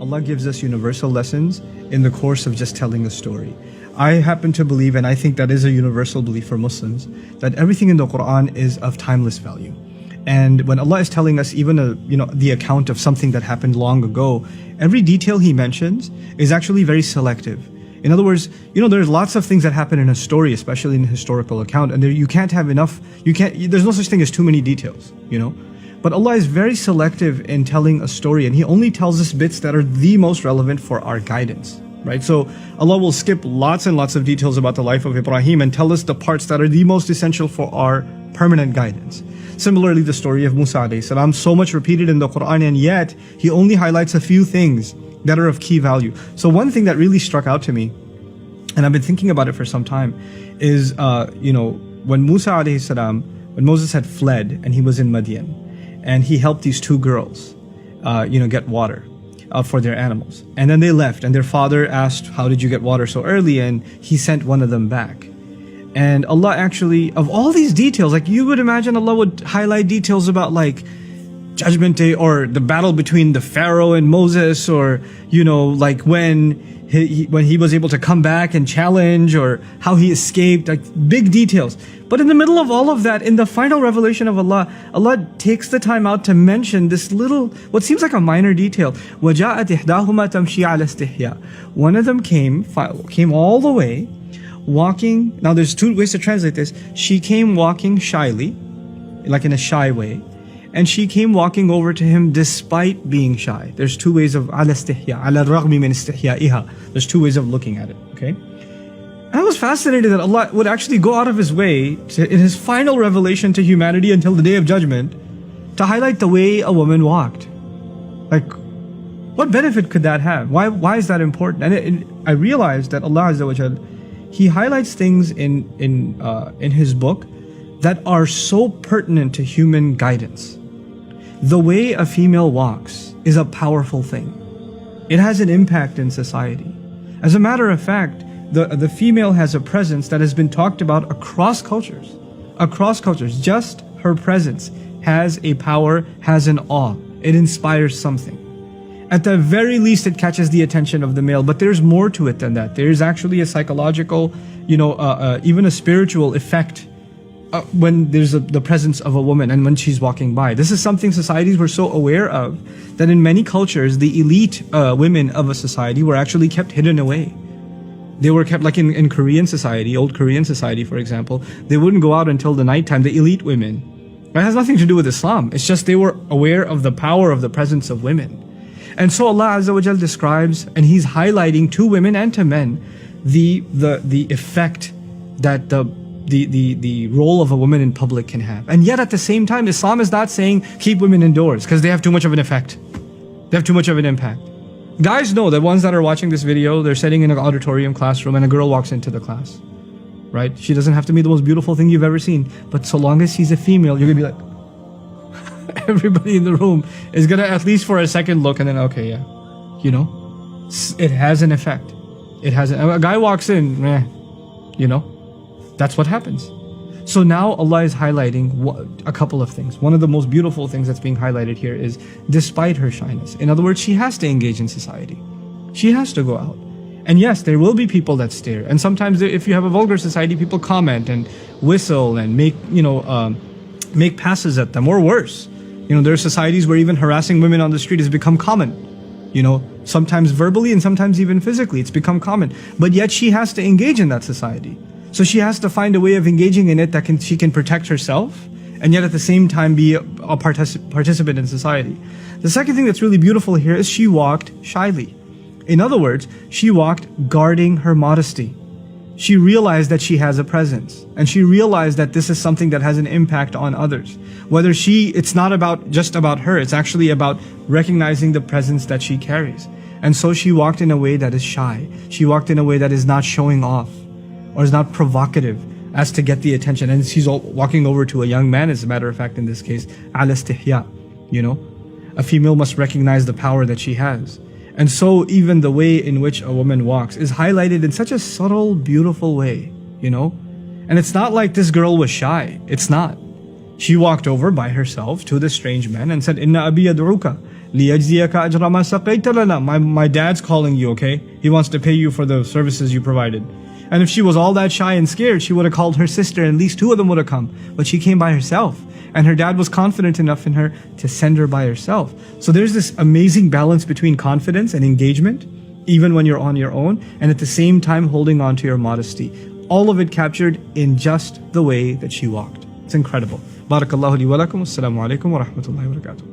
Allah gives us universal lessons in the course of just telling a story. I happen to believe, and I think that is a universal belief for Muslims, that everything in the Quran is of timeless value. And when Allah is telling us even the account of something that happened long ago, every detail He mentions is actually very selective. In other words, there's lots of things that happen in a story, especially in a historical account, and you can't have enough, there's no such thing as too many details, But Allah is very selective in telling a story, and He only tells us bits that are the most relevant for our guidance, right? So Allah will skip lots and lots of details about the life of Ibrahim and tell us the parts that are the most essential for our permanent guidance. Similarly, the story of Musa alayhi salam, so much repeated in the Quran, and yet He only highlights a few things that are of key value. So one thing that really struck out to me, and I've been thinking about it for some time, is when Musa alayhi salam, when Moses had fled and he was in Madian, and he helped these two girls, get water for their animals. And then they left, and their father asked, how did you get water so early? And he sent one of them back. And Allah actually, of all these details, like you would imagine Allah would highlight details about like Judgment Day or the battle between the Pharaoh and Moses, or, like when he was able to come back and challenge, or how he escaped, like big details. But in the middle of all of that, in the final revelation of Allah, Allah takes the time out to mention this little, what seems like a minor detail. وَجَاءَتْ إِحْدَاهُمَا تَمْشِي عَلَى اسْتِحْيَاءٍ. One of them came all the way, walking. Now there's two ways to translate this. She came walking shyly, like in a shy way. And she came walking over to him despite being shy. There's two ways of ala istihya, ala raghmi min istihyaiha. There's two ways of looking at it, okay? And I was fascinated that Allah would actually go out of His way in His final revelation to humanity until the Day of Judgment to highlight the way a woman walked. Like, what benefit could that have? Why is that important? And I realized that Allah Azza wa Jal, He highlights things in His book that are so pertinent to human guidance. The way a female walks is a powerful thing. It has an impact in society. As a matter of fact, the female has a presence that has been talked about across cultures. Across cultures, just her presence has a power, has an awe. It inspires something. At the very least, it catches the attention of the male, but there's more to it than that. There's actually a psychological, even a spiritual effect when there's the presence of a woman and when she's walking by. This is something societies were so aware of that in many cultures, the elite women of a society were actually kept hidden away. They were kept, like in Korean society, old Korean society, for example, they wouldn't go out until the nighttime, the elite women. It has nothing to do with Islam. It's just they were aware of the power of the presence of women. And so Allah Azza wa Jal describes, and He's highlighting to women and to men, the effect that the role of a woman in public can have. And yet at the same time, Islam is not saying keep women indoors because they have too much of an effect. They have too much of an impact. Guys know, the ones that are watching this video, they're sitting in an auditorium classroom and a girl walks into the class, right? She doesn't have to be the most beautiful thing you've ever seen, but so long as she's a female, you're gonna be like, everybody in the room is gonna at least for a second look and then, okay, yeah, it has an effect. A guy walks in, that's what happens. So now Allah is highlighting a couple of things. One of the most beautiful things that's being highlighted here is despite her shyness. In other words, she has to engage in society. She has to go out. And yes, there will be people that stare. And sometimes if you have a vulgar society, people comment and whistle and make passes at them, or worse. There are societies where even harassing women on the street has become common. Sometimes verbally and sometimes even physically, it's become common. But yet she has to engage in that society. So she has to find a way of engaging in it that she can protect herself and yet at the same time be a participant in society. The second thing that's really beautiful here is she walked shyly. In other words, she walked guarding her modesty. She realized that she has a presence, and she realized that this is something that has an impact on others. It's not just about her, it's actually about recognizing the presence that she carries. And so she walked in a way that is shy. She walked in a way that is not showing off, or is not provocative as to get the attention. And she's walking over to a young man, as a matter of fact, in this case, ala istihya, a female must recognize the power that she has. And so even the way in which a woman walks is highlighted in such a subtle, beautiful way, And it's not like this girl was shy. It's not. She walked over by herself to the strange man and said, Inna abi yad'uka. لِيَجْزِيَكَ أَجْرَ مَا سَقَيْتَ لَنَا. My dad's calling you, okay? He wants to pay you for the services you provided. And if she was all that shy and scared, she would have called her sister, and at least two of them would have come. But she came by herself. And her dad was confident enough in her to send her by herself. So there's this amazing balance between confidence and engagement, even when you're on your own, and at the same time holding on to your modesty. All of it captured in just the way that she walked. It's incredible. Barakallahu li wa lakum. Assalamu alaikum wa rahmatullahi wa barakatuh.